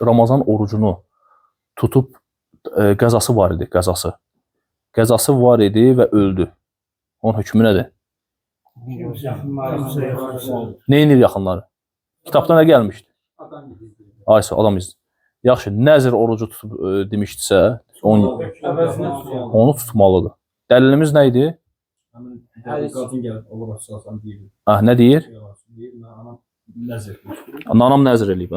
Ramazan orucunu tutub qəzası var idi, qəzası. Qəzası var idi və öldü. Onun hökmü nədir? Nə edir yaxınları? Kitabda nə gəlmişdi? Aysa adam izdir. Yaxşı, nəzr orucu tutub demişdisə, onu tutmalıdır. Dəlilimiz nə idi? Nə deyir? Anam nəzr eləyib.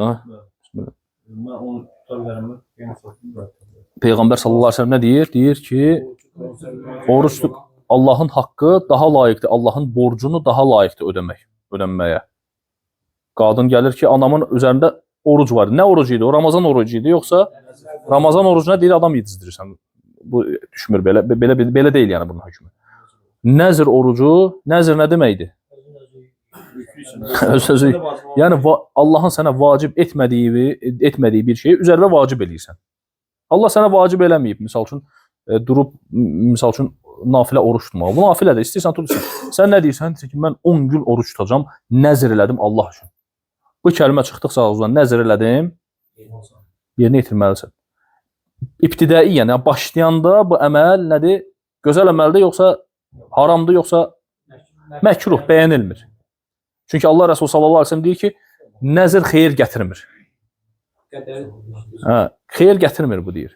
Peyğəmbər sallallahu aleyhi ve sellem nə deyir? Deyir ki, oruç Allahın haqqı daha layiqdir. Allahın borcunu daha layiqdir ödənməyə. Qadın gəlir ki, anamın üzərində oruc var. Nə orucu idi? O Ramazan orucu idi. Yoxsa Ramazan orucuna deyir, adam yedizdirirsən. Bu düşmür belə. Belə deyil yəni bunun hökmü. Nəzr orucu, nəzr nə deməkdir? Sözü, yəni Allahın sənə vacib etmədiyi bir şeyi üzərində vacib eləyirsən. Allah sənə vacib eləməyib. Misal üçün, durub, misal üçün, nafilə oruç tutmalı. Bu nafilədir, istəyirsən tutursan. Sən nə deyirsən? Deyirsən ki, mən 10 gün oruç tutacam, nəzr elədim Allah üçün. Bu kəlmə çıxdıqsa ağzından nəzr elədim, yerinə yetirməlisən. İbtidai, yəni başlayanda bu əməl nədir? Gözəl əməldir, yoxsa haramdır, yoxsa məkruh, bəyənilmir. Çünki Allah Rəsulü sallallahu aleyhi ve sellem deyir ki, nəzr xeyir gətirmir. Xeyir gətirmir bu deyir.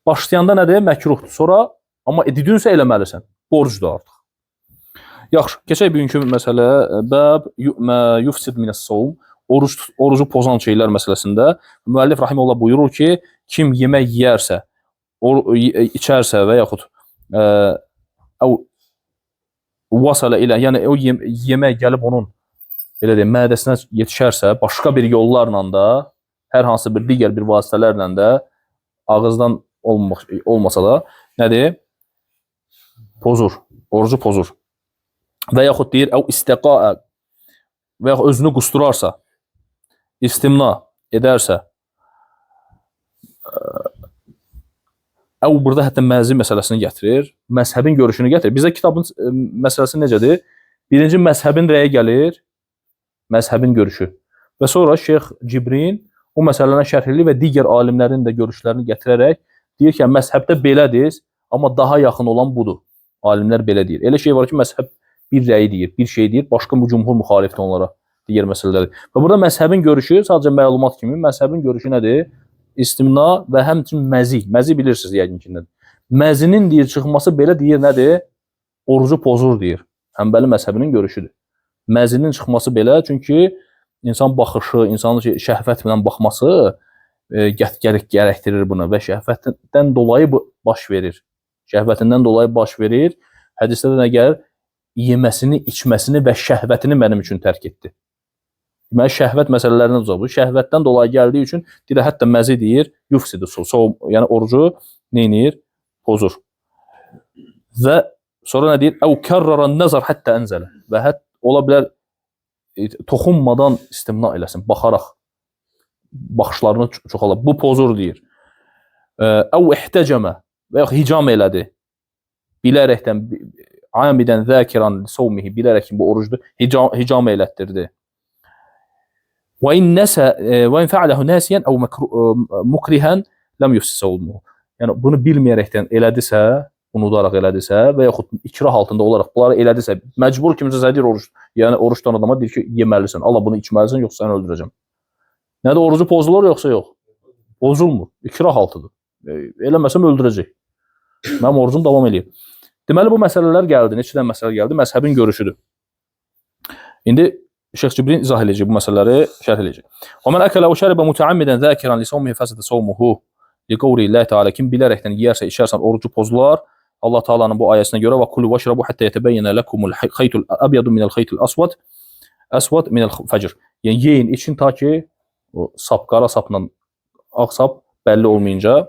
Başlayanda nədir? Məkruhdur. Sonra, amma edidinsə eləməlisən. Borcdur artıq. Yaxşı, keçək bugünkü məsələ, bəb yufsid minəs-savm, orucu pozan şeylər məsələsində müəllif rahimehullah buyurur ki, kim yemək yeyərsə, içərsə və yaxud vasala ilə, yəni o yemək gəlib onun elə deyim, mədəsinə yetişərsə, başqa bir yollarla da, hər hansı bir digər bir vasitələrlə də ağızdan olmasa da, nədir? Pozur, orucu pozur. Və yaxud deyir, istəqaə və yaxud özünü qusturarsa, istimna edərsə, burada hətta məzi məsələsini gətirir, məzhəbin görüşünü gətirir. Bizə kitabın məsələsi necədir? Birinci məzhəbin rəyi gəlir, məzhəbin görüşü. Və sonra Şeyx Cibrin o məsələni şərh edir və digər alimlərin də görüşlərini gətirərək deyir ki, məzhəbdə belədir, amma daha yaxın olan budur. Alimlər belə deyir. Elə şey var ki, məzhəb bir rəyi deyir, bir şey deyir, başqa cümhur müxalifdir onlara, digər məsələləri. Və burada məzhəbin görüşü, sadəcə məlumat kimi, məzhəbin görüşü nədir? İstimna və həmçinin məzi. Məzi bilirsiniz yəqin ki, nədir? Məzinin deyir, çıxması belə deyir, nədir? Orucu pozur deyir. Həmbəli məzhəbinin görüşüdür. Məzinin çıxması belə, çünki insan baxışı, insanın şəhvətlə baxması gərəkdirir bunu və şəhvətdən dolayı baş verir. Şəhvətindən dolayı baş verir. Hədisdə də nə gəlir? Yeməsini, içməsini və şəhvətini mənim üçün tərk etdi. Deməli, şəhvət məsələlərindən uzaq. Bu şəhvətdən dolayı gəldiyi üçün deyir, hətta məzi deyir, yufsidu, yəni orucu neynir? Pozur. Və sonra nə deyir? Əv kərraran nəzar həttə ənzələ. Və ola bilər, toxunmadan istimna eləsin, baxaraq. Baxışlarını çoxalır. Bu pozur deyir. Əv ihtəcəmə və yaxud hicam elədi. Bilərəkdən, amidən zəkiran savmihi, bilərək ki, bu orucdur, hicam elətdirdi. Və in fəaləhu nəsiyən əv mukrihən ləm yufsid savmuhu. Yəni, bunu bilməyərəkdən elədisə, unudaraq elədisə və yaxud ikrah altında olaraq bunları elədisə, məcbur kimsə deyir oruç, yəni oruç tutan adama deyir ki, yeməlisən, Allah bunu içməlisən, yoxsa səni öldürəcəm. Nədir, orucu pozulur, yoxsa yox? Pozulmur, ikrah altıdır. Eləməsəm öldürəcək. Mənim orucum davam eləyir. Deməli, bu məsələlər gəldi, neçədən məsələ gəldi? Məzhəbin görüşüdür. İndi Şeyx Cibrin izah edəcək bu məsələləri, şərh edəcək. O mən əkələ o şəribə mütəammidən zəkiran li savmihi fəsədə savmuhu li qavli illəhi teala, kim bilərəkdən yeyərsə, içərsən, orucu pozular. Allah Taala'nın bu ayəsinə görə və kulu vəşrabu həttə yətəbəyyənə ləkumul xeytul əbyadu minəl xeytul əsvad minəl fəcr. Yəni, yeyin, için ta ki, qara sapla ağ sap bəlli olmayınca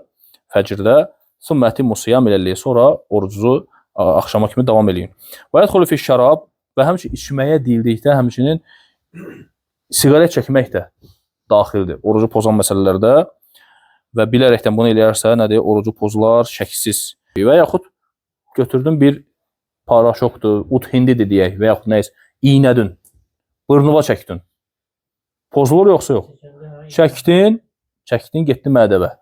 fəcrdə sümmməti musiyam iləlliyə, sonra orucuzu axşama kimi davam eləyin. Və yədxulu fi şərab və həmçinin içməyə deyildikdə həmçinin siqaret çəkmək də daxildir orucu pozan məsələlərdə və bilərəkdən bunu eləyərsə, nədir? Orucu pozular, şəksiz. Və yaxud götürdün bir paraşokdur, ud hindidir deyək və yaxud nəyisə, iynədin, bırnıva çəkdin. Pozulur yoxsa yox? Çəkdin, çəkdin, getdi mədəvə,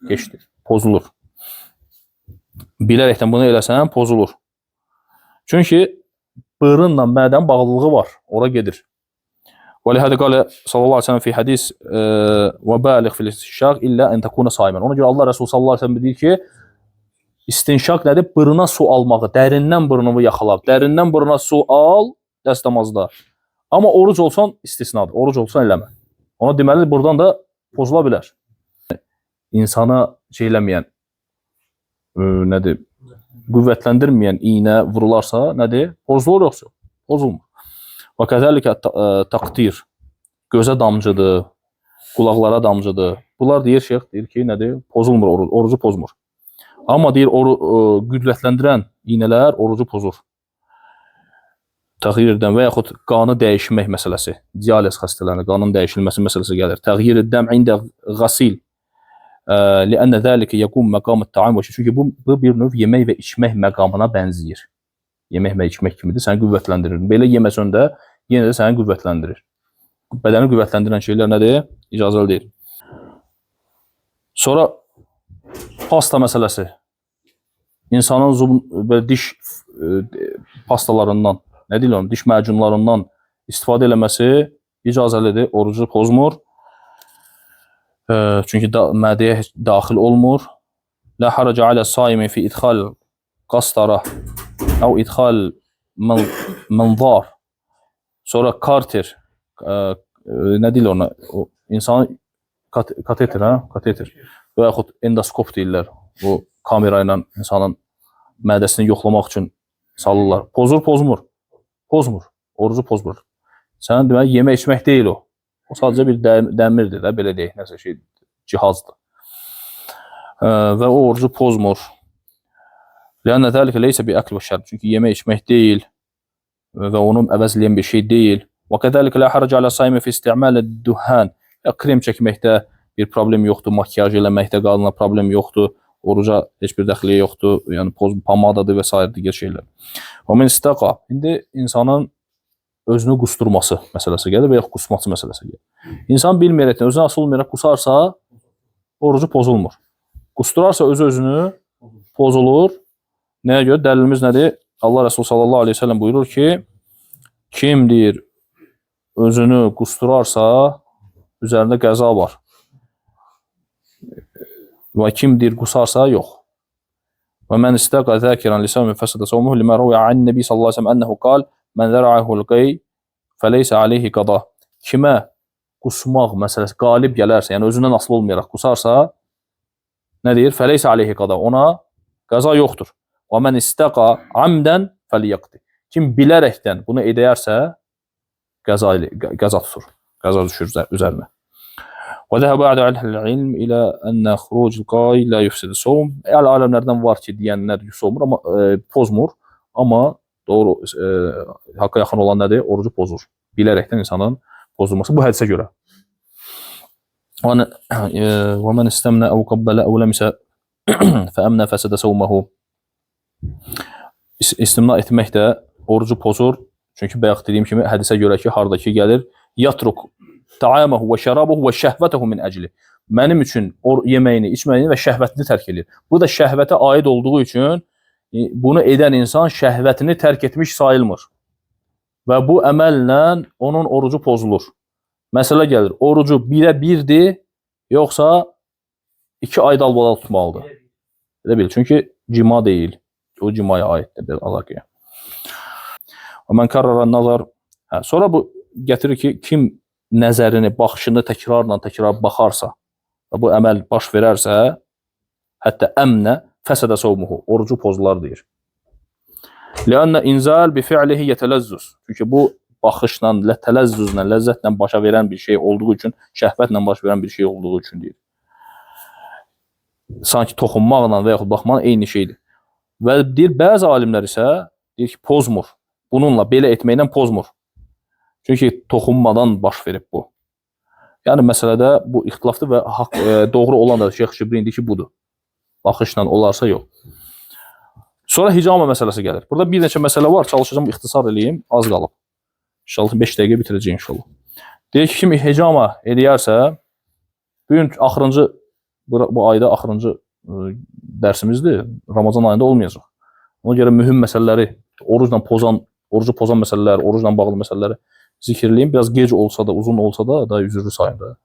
keçdi, pozulur. Bilərəkdən bunu eləsən, pozulur. Çünki bığırınla mədənin bağlılığı var, ora gedir. وَلِهَذَا قَالَ sallallahu aleyhi ve sellem fi hadis وَبَالِغْ فِي الْاِسْتِنْشَاقِ إِلَّا أَنْ تَكُونَ صَائِمًا. Ona görə Allah Resulü sallallahu aleyhi ve sellem deyir ki, istinşaq nədir? Bırına su almağı, dərindən bırnını yaxalab, dərindən bırına su al, dəstəmazda. Amma oruc olsan istisnadır, oruc olsan eləmə. Ona deməli, buradan da pozula bilər. İnsana şey eləməyən, nədir, qüvvətləndirməyən iynə vurularsa, nədir? Pozulur yoxsa? Pozulmur. Və kəzəlikə taqdir, gözə damcıdır, qulaqlara damcıdır. Bunlar deyir, şeyx deyir ki, nədir? Pozulmur, orucu pozmur. Amma deyir, qüdrətləndirən iynələr orucu pozur. Təğyirdən və yaxud qanı dəyişmək məsələsi, dializ xəstələrində qanın dəyişilməsi məsələsi gəlir. Təğyirdəm ində qasil, liənnə zəlikə yəqum məqamət taam və çünki bu bir növ yemək və içmək məqamına bənzəyir. Yemək və içmək kimidir, səni qüvvətləndirir. Belə yeməsən də yenə də səni qüvvətləndirir. Bədəni qüvvətləndirən şeylər nədir? İcazəli deyil. Sonra pasta məsələsi. İnsanın diş pastalarından, nə deyirəm, diş macunlarından istifadə eləməsi icazəlidir, orucu pozmur. Çünki mədəyə daxil olmur. La haraca alə saimi fi idxal qastara əv idxal mənzar. Sonra karter, nə deyirlər ona? İnsanın kateter, kateter və yaxud endoskop deyirlər. Bu kamera ilə insanın mədəsini yoxlamaq üçün salırlar. Pozur, pozmur. Pozmur. Orucu pozmur. Sənin deməli, yemək içmək deyil o. O sadəcə bir dəmirdir də, belə deyək, nəsə şey, cihazdır. Və o orucu pozmur. Lənnə təlikə leysə bi əkl və şərb. Çünki yemək içmək deyil və onun əvəzləyən bir şey deyil. Və kədəlikə lə hərəcə alə saymi fi isti'mələ duhən. Krem çəkməkdə bir problem yoxdur, makyaj eləməkdə qadına problem yoxdur, oruca heç bir dəxliyə yoxdur, yəni pomadadır və s. digər şeylər. Və min istəqa, indi insanın özünü qusturması məsələsi gəlir və yaxud qusması məsələsi gəlir. İnsan bilməyərəkdən, özünə asıl olmayaraq qusarsa, orucu pozulmur. Qusturarsa özünü pozulur. Nəyə görə? Dəlilimiz nədir? Allah Resulü sallallahu aleyhi ve sellem buyurur ki, kim deyir, özünü qusturarsa, üzərində qəza var. Və kim deyir, qusarsa, yox. Və mən istəqə zəkirən lisəmin fəsədə savmuhu limə rəvyə an nəbi sallallahu aleyhi ve sellem ənəhu qal, mən zərə'əhul qey, fəleysə aleyhi qada. Kimə qusmaq məsələsi qalib gələrsə, yəni özündən asılı olmayaraq qusarsa, nə deyir? Fəleysə aleyhi qada. Ona qəza yoxdur. Və mən istəqa amdən fəliyəqdi. Kim bilərəkdən bunu edərsə, qəza tutur. Qəza düşür üzərinə. Və zəhəbə ədə əhl-ilm ilə ənə xurucul qay lə yüfsidə soğum. Aləmlərdən var ki, deyənlər yüfsomur, amma pozmur. Amma doğru, haqqa yaxın olan nədir? Orucu pozur. Bilərəkdən insanın pozulması. Bu hədisə görə. Və mən istəmnə əv qabbələ əvləmisə fəəmnə fəsədə soğuməhu. İstimna etmək də orucu pozur. Çünki bayaq dediyim kimi hədisə görə ki, hardakı gəlir. Yatruk ta'amahu və şərabuhu və şəhvətəhu min əcli. Mənim üçün yeməyini, içməyini və şəhvətini tərk edir. Bu da şəhvətə aid olduğu üçün bunu edən insan şəhvətini tərk etmiş sayılmır. Və bu əməllə onun orucu pozulur. Məsələ gəlir, orucu 1-ə 1-dir, yoxsa 2 ay dalbadal tutmalıdır. Elə bil, çünki cima deyil. O cimaya aiddir bir əlaqəyə. Və mən qarraran nazar. Sonra bu gətirir ki, kim nəzərini, baxışını təkrar baxarsa və bu əməl baş verərsə, hətta əmnə fəsədə savmuhu, orucu pozular deyir. Lənnə inzal bi fi'lihi yetələzzüz. Çünki bu baxışla, tələzzüzlə, ləzzətlə başa verən bir şey olduğu üçün, şəhvətlə baş verən bir şey olduğu üçün deyir. Sanki toxunmaqla və yaxud baxmaqla eyni şeydir. Və deyir, bəzi alimlər isə deyir ki, pozmur. Bununla, belə etməklə pozmur. Çünki toxunmadan baş verib bu. Yəni, məsələdə bu ixtilafdır və doğru olan da Şeyx Şibri indi ki, budur. Baxışla olarsa, yox. Sonra hicama məsələsi gəlir. Burada bir neçə məsələ var, çalışacağım, ixtisar eləyim, az qalıb. İnşallah 5 dəqiqə bitirəcəyim inşallah. Deyir ki, kim hicama eləyərsə, Bu gün axırıncı bu ayda axırıncı dərsimizdir. Ramazan ayında olmayacaq. Ona görə mühüm məsələləri, orucu pozan məsələlər, orucla bağlı məsələləri zikirləyim. Biraz gec olsa da, uzun olsa da üzürlü sayın da.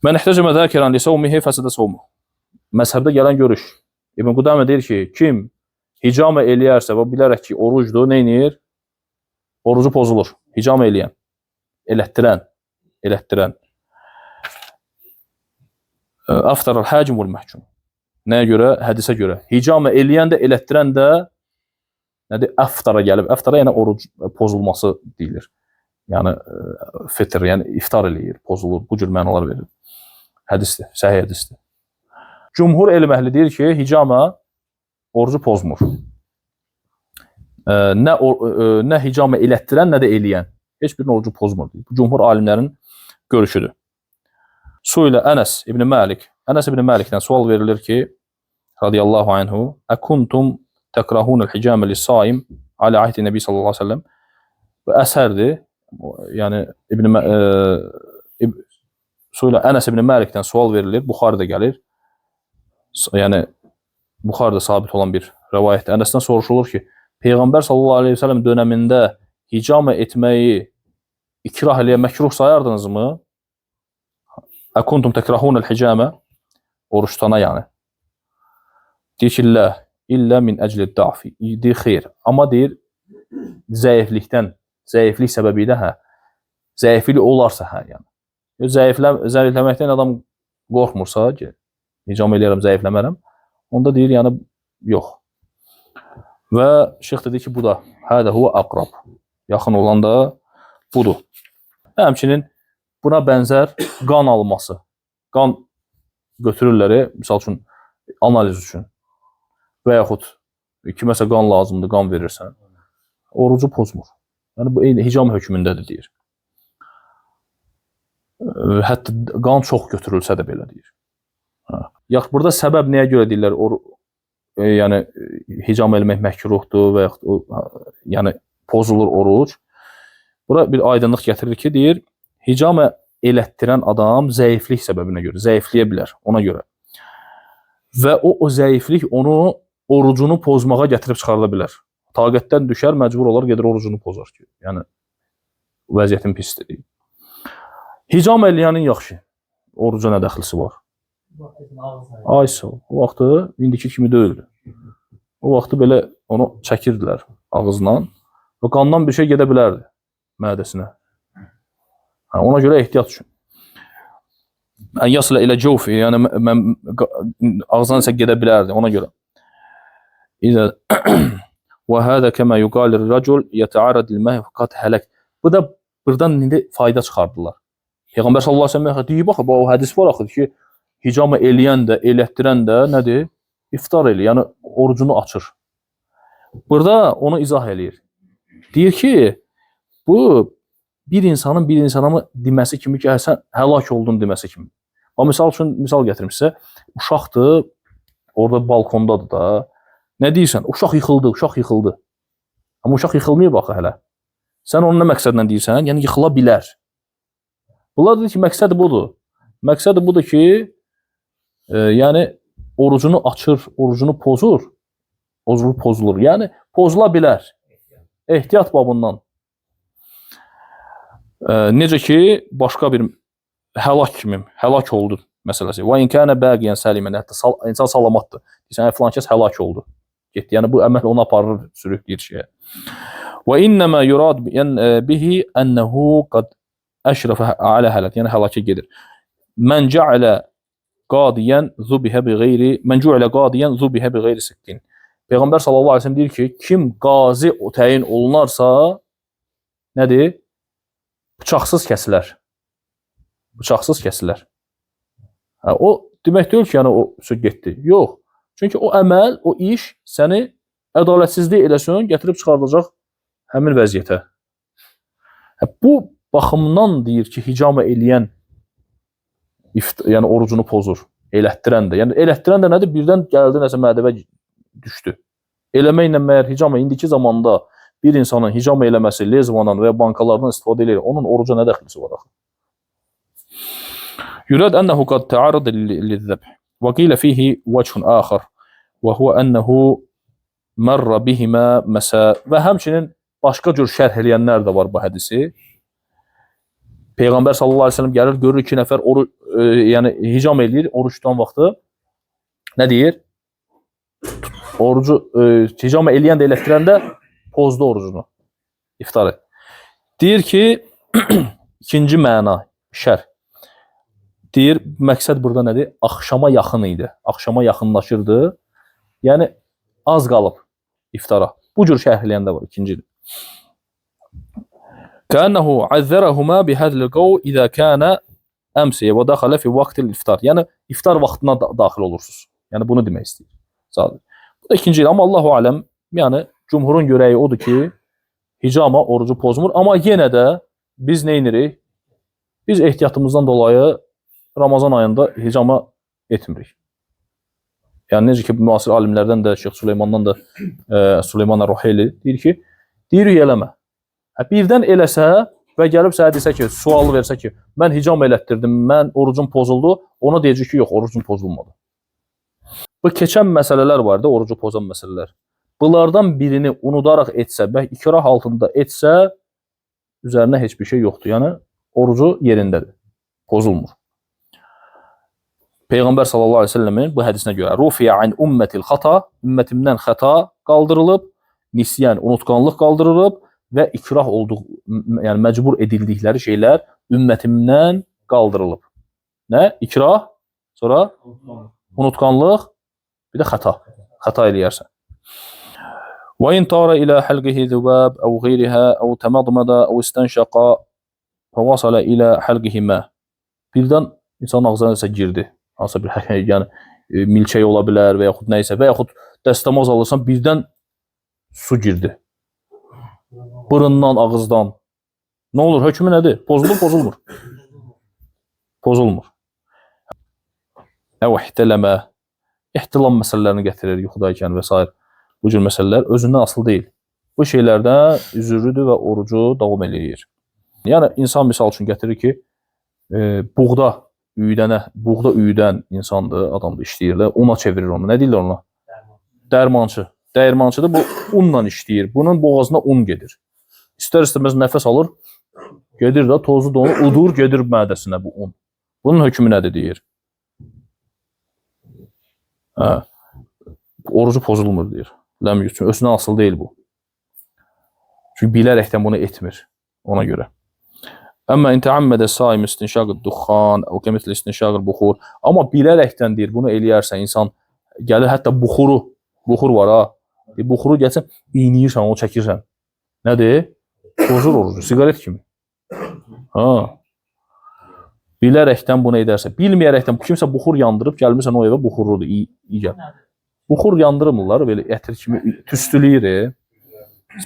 Mən ihtəcə mədəkərən lisəvmihi fəsədə savmu. Məzhəbdə gələn görüş. İbn Qudamə deyir ki, kim hicamə eləyərsə və bilərək ki, orucdur, nə edir? Orucu pozulur. Hicamə eləyən, elətdirən. Aftaral hacim vəl məhkum. Nəyə görə? Hədisə görə. Hicamə eləyən də, elətdirən də nədir? Əftara gəlib. Əftara yəni oruc pozulması deyilir. Yəni fitr, yəni iftar eləyir, pozulur. Bu cür mənalar verir. Hədisdir, səhih hədisdir. Cümhur elm əhli deyir ki, hicamə orucu pozmur. Nə hicamə elətdirən, nə də eləyən. Heç birinin orucu pozmur. Bu cümhur alimlərin görüşüdür. Suilə Ənəs ibn Məlik. Ənəs ibn Məlikdən sual verilir ki, radiyallahu anhu, əkuntum təkrahunul hicamə lissaim alə ahdi Nəbi sallallahu aleyhi ve sellem. Bu əsərdir. Yəni Suilə Ənəs ibn Məlikdən sual verilir. Buxarıda gəlir. Yəni Buxarıda sabit olan bir rəvayətdir. Ənəsdən soruşulur ki, Peyğəmbər sallallahu aleyhi ve sellem dönəmində hicamə etməyi ikrah eləyə məkruh sayardınızmı? Əkuntum təkrahunul hicamə oruç tutana yəni. Deyir ki, illə min əcli dafi. Deyir, xeyr. Amma deyir, zəiflik səbəbi ilə zəiflik olarsa yəni. Zəifləməkdən adam qorxmursa ki, hicam eləyərəm, zəifləmərəm, onda deyir, yəni, yox. Və şeyx dedi ki, bu da hədə huvə əqrab. Yaxın olan da budur. Həmçinin buna bənzər qan alması. Qan götürürlər, misal üçün, analiz üçün. Və yaxud kiməsə qan lazımdır, qan verirsən. Orucu pozmur. Yəni, bu hicam hökmündədir, deyir. Hətta qan çox götürülsə də belə deyir. Yaxud burada səbəb nəyə görə deyirlər? Yəni, hicam eləmək məkruhdur və yaxud yəni, pozulur oruc. Bura bir aydınlıq gətirir ki, deyir, hicamə elətdirən adam zəiflik səbəbinə görə, zəifləyə bilər ona görə. Və o zəiflik onu orucunu pozmağa gətirib çıxarda bilər. Taqətdən düşər, məcbur olar, gedir orucunu pozar ki. Yəni, vəziyyətin pisdir. Hicam eləyənin yaxşı, oruca nə dəxlisi var? Aysa, o vaxtı indiki kimi deyildi. O vaxtı belə onu çəkirdilər ağızdan və qandan bir şey gedə bilərdi mədəsinə. Ona görə ehtiyat üçün. Yasla ilə cəvfi, yəni ağızdan isə gedə bilərdi ona görə. Və hədə kəmə yuqalir rəcul yətəarədil məhi fəqat hələk. Bu da buradan indi fayda çıxardılar. Peyğəmbər sallallahu aleyhi ve sellem deyib, baxı, o hədis var axı ki, hicamə eləyən də, elətdirən də nədir? İftar eləyir, yəni orucunu açır. Burada onu izah eləyir. Deyir ki, bu bir insanın bir insana deməsi kimi ki, sən həlak oldun deməsi kimi. Amma misal üçün, misal gətirmişsə, uşaqdır, orada balkondadır da. Nə deyirsən? Uşaq yıxıldı. Amma uşaq yıxılmayıb axı hələ. Sən onun nə məqsədlə deyirsən? Yəni, yıxıla bilər. Bunlar deyir ki, məqsədi budur. Məqsədi budur ki, yəni, orucunu açır, orucunu pozur, orucu pozulur. Yəni, pozula bilər. Ehtiyat babından. Necə ki, başqa bir həlak oldu məsələsi. Və inkənə bəqiyən səlimən, hətta insan salamatdır. Deyirsən, filan kəs həlak oldu. Getdi. Yəni, bu əməl onu aparır, sürükləyir şeyə. Və innəmə yurad bihi ənəhu qad əşrəfə alə həlak. Yəni, həlakə gedir. Mən cəalə qadiyən zubihə bi qeyri sikkin. Peyğəmbər sallallahu aleyhi ve sellem deyir ki, kim qazi təyin olunarsa, nədir? Bıçaqsız kəsilər. Bıçaqsız kəsilər. O demək deyil ki, yəni o getdi. Yox. Çünki o əməl, o iş səni ədalətsizlik eləsin, gətirib çıxardacaq həmin vəziyyətə. Bu baxımdan deyir ki, hicamə eləyən yəni orucunu pozur. Elətdirən də. Yəni elətdirən də nədir? Birdən gəldi, nəsə mədəvə düşdü. Eləməklə məyər hicamə indiki zamanda bir insanın hicamə eləməsi, lezvandan və ya bankalardan istifadə edir. Onun oruca nə dəxlisi var axı? يراد أنه قد تعرض للذبح وقيل فيه وجه آخر وهو أنه مر بهما مساء və həmçinin başqa cür şərh eləyənlər də var bu hədisi. Peyğəmbər sallallahu əleyhi və səlləm gəlir, görür 2 nəfər yəni hicam eləyir oruç tutan vaxtı. Nə deyir? Orucu hicam eləyən də elətdirəndə pozdu orucunu. İftar et. Deyir ki, ikinci məna, şərh. Deyir, məqsəd burada nədir? Axşama yaxın idi. Axşama yaxınlaşırdı. Yəni, az qalıb iftara. Bu cür şərhləyəndə var, ikincidir. Kəənəhu əzzərəhumə bihədl qav idə kənə əmsiyə və daxalə fi vaxtil iftar. Yəni, iftar vaxtına daxil olursunuz. Yəni, bunu demək istəyir. Sadır. Bu da ikincidir. Amma Allahu aləm, yəni, cümhurun görəyi odur ki, hicama orucu pozmur. Amma yenə də biz neynirik? Biz ehtiyatımızdan dolayı Ramazan ayında hicama etmirik. Yəni, necə ki, müasir alimlərdən də, Şeyx Süleymandan da, Süleyman Ruheyli deyir ki, deyirik eləmə. Birdən eləsə və gəlib sənə desə ki, sual versə ki, mən hicam elətdirdim, mən orucum pozuldu, ona deyəcək ki, yox, orucum pozulmadı. Bu keçən məsələlər var da, orucu pozan məsələlər. Bunlardan birini unudaraq etsə və ikrah altında etsə, üzərinə heç bir şey yoxdur. Yəni, orucu yerindədir, pozulmur. Peyğəmbər sallallahu əleyhi və səlləmin bu hədisinə görə rufiya an ummetil xata, ümmətimdən xəta qaldırılıb, nisyan, unutqanlıq qaldırılıb və ikrah olduq, yəni məcbur edildikləri şeylər ümmətimdən qaldırılıb. Nə? İkrah, sonra unutqanlıq, bir də xəta. Xəta eləyərsən. Və in tara ilə halqihi zubab əv qeyrihə əv təmadmada əv istənşaqa fəvasala ilə halqihi mə. Birdən insan ağzına nəsə girdi. Hansısa bir yəni, milçək ola bilər və yaxud nəysə və yaxud dəstəmaz alırsan, birdən su girdi. Burundan, ağızdan. Nə olur? Hökmü nədir? Pozulur, pozulmur. Pozulmur. Əv ihtələmə. İhtilam məsələlərini gətirir, yuxudaykən və s. Bu cür məsələlər özündən asılı deyil. Bu şeylərdən üzürlüdür və orucu davam eləyir. Yəni, insan misal üçün gətirir ki, buğda üyüdən insandır, adamdır, işləyirlər, una çevirir onu. Nə deyirlər ona? Dərmançı. Dəyirmançıdır, bu unla işləyir. Bunun boğazına un gedir. İstər-istəməz nəfəs alır, gedir də, tozu da onu udur, gedir mədəsinə bu un. Bunun hökmü nədir, deyir. Orucu pozulmur, deyir. Özündən asılı deyil bu. Çünki bilərəkdən bunu etmir, ona görə. Əmmə intəammədə saim istinşaq-ı duxan, o kəmitli istinşaq-ı buxur. Amma bilərəkdən deyir, bunu eləyərsən, insan gəlir, hətta buxur var ha. Buxuru gəlsən, iyniyirsən, onu çəkirsən. Nədir? Pozur orucu, sigaret kimi. Bilərəkdən bunu edərsən. Bilməyərəkdən, kimsə buxur yandırıb, gəlmirsən o evə buxurludur, iyi gəl. Buxur yandırmırlar, belə ətir kimi tüstüləyir.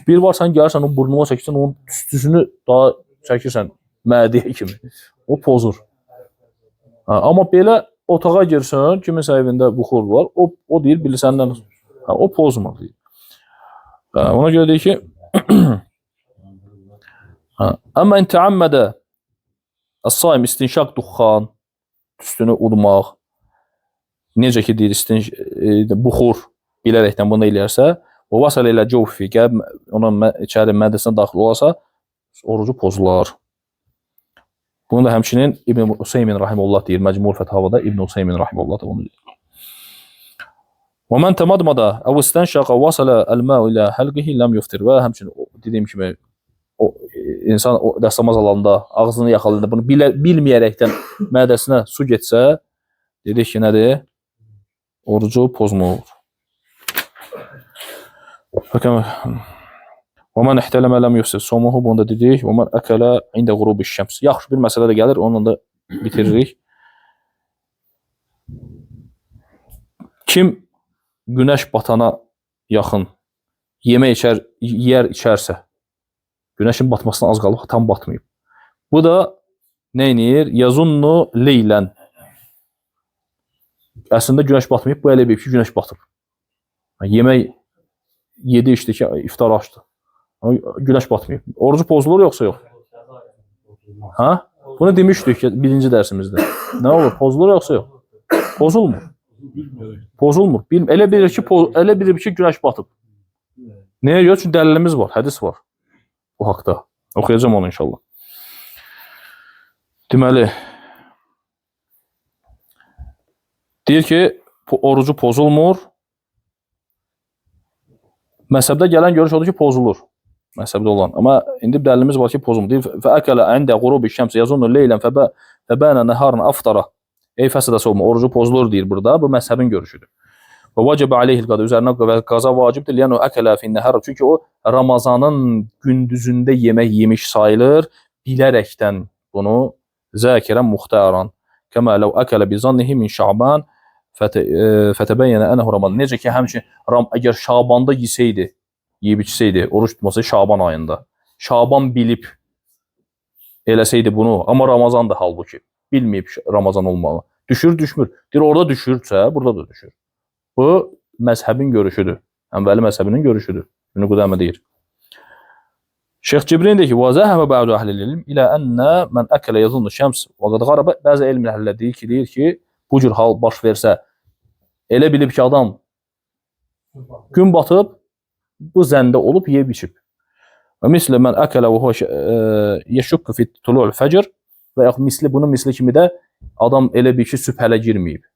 Bir var, sən gəlirsən, o burnuma çəkirsən, onun tüstüsünü daha çəkirsən. Mədiyə kimi. O pozur. Amma belə otağa girsən, kiminsə evində buxur var, o deyir, bilirsəndən, o pozmur deyir. Ona görə deyir ki, əmmə intəammədə as-saim istinşaq duxan, tüstünü udmaq, necə ki deyir, buxur bilərəkdən bunu eləyərsə, o vasələ ilə cəvfi, gəlb onun içəri mədəsinə daxil olarsa, orucu pozular. Bunu da həmçinin İbn Useymin rahimehullah deyir, Məcmu Fətavada İbn Useymin rahimehullah da bunu deyir. Və mən təmadmada əv istənşaqa vasələ əl-məu ilə həlqihi ləm yuftir. Və həmçinin dediyim kimi, insan dəstəmaz alanda, ağzını yaxalayanda, bunu bilməyərəkdən mədəsinə su getsə, dedik ki, nədir? Orucu pozmur. Və mən ihtələmə ləm yufsir somuhu, bunu da dedik. Və mən əkələ ində qurubi şəms. Yaxşı bir məsələ də gəlir, onunla da bitiririk. Kim günəş batana yaxın yemək içərsə, günəşin batmasına az qalıb, tam batmayıb. Bu da neynir? Yazunnu leylən. Əslində günəş batmayıb, bu elə bir ki, günəş batıb. Yemək yedi içdi ki, iftar açdı. Günəş batmayıb. Orucu pozulur yoxsa yox? Bunu demişdik ki birinci dərsimizdə. Nə olur? Pozulur yoxsa yox? Pozulmur. Pozulmur. Elə bilir ki, günəş batıb. Nəyə görə? Çünki dəlilimiz var, hədis var bu haqda. Oxuyacağım onu inşallah. Deməli, deyir ki, orucu pozulmur. Məzhəbdə gələn görüş odur ki, pozulur. Məzhəbdə olan. Amma indi dəlilimiz var ki, pozulmur. Deyir, fəəkələ əndə qurubi şəms yazunnu leylən fəbənə nəharın aftara. Ey fəsədə soğuma, orucu pozulur deyir burada. Bu məzhəbin görüşüdür. Və vacibə aleyhil qada, üzərinə qaza vacibdir. Liyənu əkələ finnəhər. Çünki o, Ramazanın gündüzündə yemək yemiş sayılır. Bilərəkdən bunu zəkirən muxtaran. Kəmə ləv əkələ bizannihi min şaban fətəbəyyənə ənəhu Ramazan. Necə ki, həmçin, əgər Şabanda yesəydi, yeyib içsəydi, oruç tutmasaydı Şaban ayında. Şaban bilib eləsəydi bunu, amma Ramazandır halbuki. Bilməyib Ramazan olmalı. Düşür, düşmür. Deyir, orada düşürsə, burada da düşür. Bu, məzhəbin görüşüdür. Ənvəli məzhəbinin görüşüdür. Bunu Qudamə deyir. Şeyx Cibrin deyir ki, وَزَهَبَ بَعْدُ أَهْلِ الْعِلْمِ إِلَى أَنَّ مَنْ أَكَلَ يَظُنُّ الشَّمْسِ وَقَدْ غَرَبَ. Bəzi elm əhəllər deyir ki, bu cür hal baş versə, elə bilib ki, adam gün batıb, bu zəndə olub, yeyib içib. Və misli mən əkələ və yeşukku fi tulu'l fəcr və yaxud misli, bunun misli kimi də adam elə bir ki, sübh hələ girməyib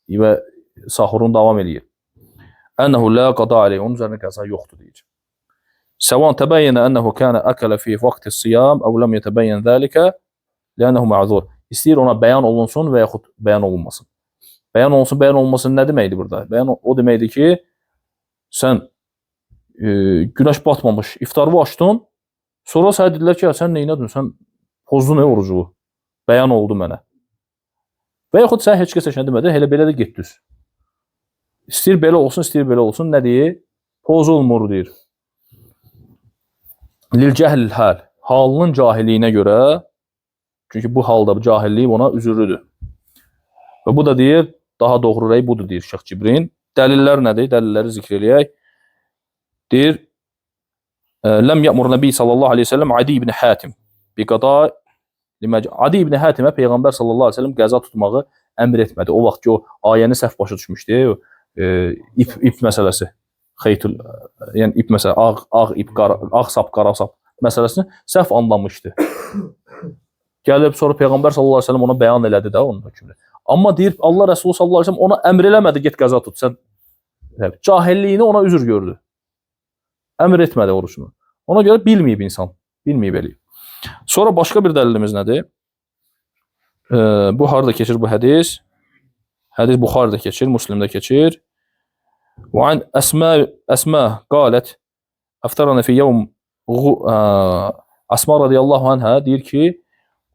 və sahurun davam edir. Ənəhu lə qada aleyh, onun üzərində qəza yoxdur deyir. Səvan təbəyyənə ənəhu kənə əkələ fi vaxti siyam əv ləm yətəbəyyən zəlikə ləənəhu mə'zur. İstəyir ona bəyan olunsun və yaxud bəyan olunmasın. Bəyan olunsun, bəyan olunmasın nə deməkdir burada? Bəyan o deməkdir ki, sən günəş batmamış, iftarı açdın, sonra sənə dedilər ki, sən neynədin, sən pozdun orucu, bəyan oldu mənə. Və yaxud sən heç kəsə demədin, elə belə də getdiniz. İstəyir belə olsun, istəyir belə olsun, nə deyir? Pozulmur deyir. Lil cəhlil həl, halının cahilliyinə görə, çünki bu halda cahillik ona üzürlüdür. Və bu da deyir, daha doğru rəy budur deyir Şeyx Cibrin. Dəlillər nədir? Dəlilləri zikr eləyək. Deyir, ləm yəmur Nəbi sallallahu aleyhi ve sellem Adi ibn Hatim biqada Adi ibn Hatimə Peyğəmbər sallallahu aleyhi ve sellem qəza tutmağı əmr etmədi. O vaxt ki, o ayəni səhv başa düşmüşdü. İp məsələsi. Xeytul, yəni ip məsələ, ağ ip, ağ sap, qara sap məsələsini səhv anlamışdı. Gəlib sonra Peyğəmbər sallallahu aleyhi ve sellem ona bəyan elədi də onun hökmünü. Amma deyir, Allah Rəsulü sallallahu aleyhi ve sellem ona əmr eləmədi, get qəza tut. Sən cahilliyini ona üzür gördü. Əmr etmədi orucunu. Ona görə bilməyib insan. Bilməyib eləyib. Sonra başqa bir dəlilimiz nədir? Bu harada keçir bu hədis? Hədis Buxarıda keçir, Müslimdə keçir. وعن أسماء قالت أفطرنا في يوم Asma radiyallahu anhə deyir ki,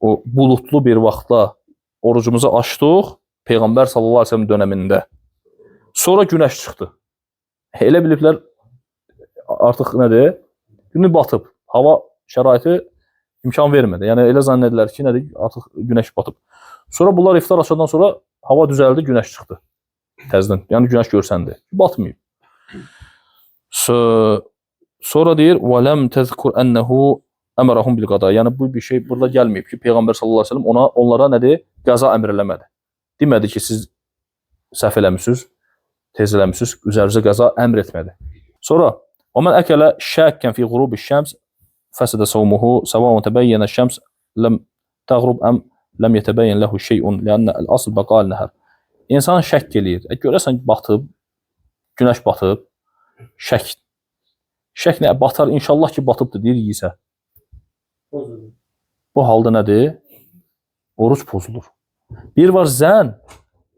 o bulutlu bir vaxtda orucumuzu açdıq Peyğəmbər sallallahu aleyhi ve sellem dönəmində. Sonra günəş çıxdı. Elə biliblər artıq nədir? Günü batıb. Hava şəraiti imkan vermədi. Yəni elə zənn edirlər ki, nədir? Artıq günəş batıb. Sonra bunlar iftar açandan sonra hava düzəldi, günəş çıxdı. Təzdən. Yəni günəş görsəndi. Batmayıb. Sonra deyir: "Və lem tezkur ennehu əmrahum bil qada." Yəni bu bir şey burada gəlməyib ki, Peyğəmbər sallallahu əleyhi və səlləm onlara nədir? Qəza əmr eləmədi. Demədi ki, siz səhv eləmisiniz, tez eləmisiniz, üzərinizə qəza əmr etmədi. Sonra: "Və men əkələ şəkkan fi qurubiş şəms fəsədə savmuhu səvaun təbəyyənə şəms lem təğrub am lem yetəbəyyən lehu şey'un li'anna al-asl baqal nəhər." İnsan şək eləyir. Görəsən batıb, günəş batıb, şək. Şək nə? Batar, inşallah ki, batıbdır, deyir, yiysə. Bu halda nədir? Oruç pozulur. Bir var zən,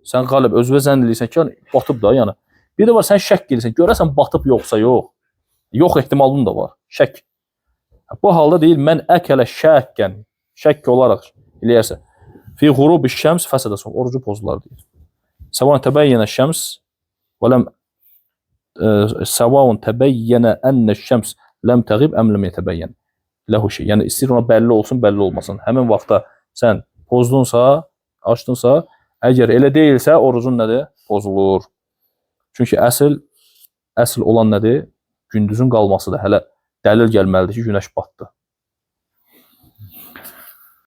sən qalib özünə zənn eləyirsən ki, batıb da, yəni. Bir də var, sən şək eləyirsən, görəsən batıb yoxsa yox. Yox ehtimalın da var, şək. Bu halda deyir, mən əkələ şəkkən, şək olaraq eləyərsə, fi qurubiş şəms fəsədə son, orucu pozular deyir. Səvaun təbəyyənə şəms və ləm səvaun təbəyyənə ənə şəms ləm təğib əm ləm yətəbəyyən ləhu şey. Yəni istəyir ona bəlli olsun, bəlli olmasın. Həmin vaxtda sən pozdunsa, açdınsa, əgər elə deyilsə, orucun nədir? Pozulur. Çünki əsl olan nədir? Gündüzün qalmasıdır. Hələ dəlil gəlməlidir ki, günəş batdı.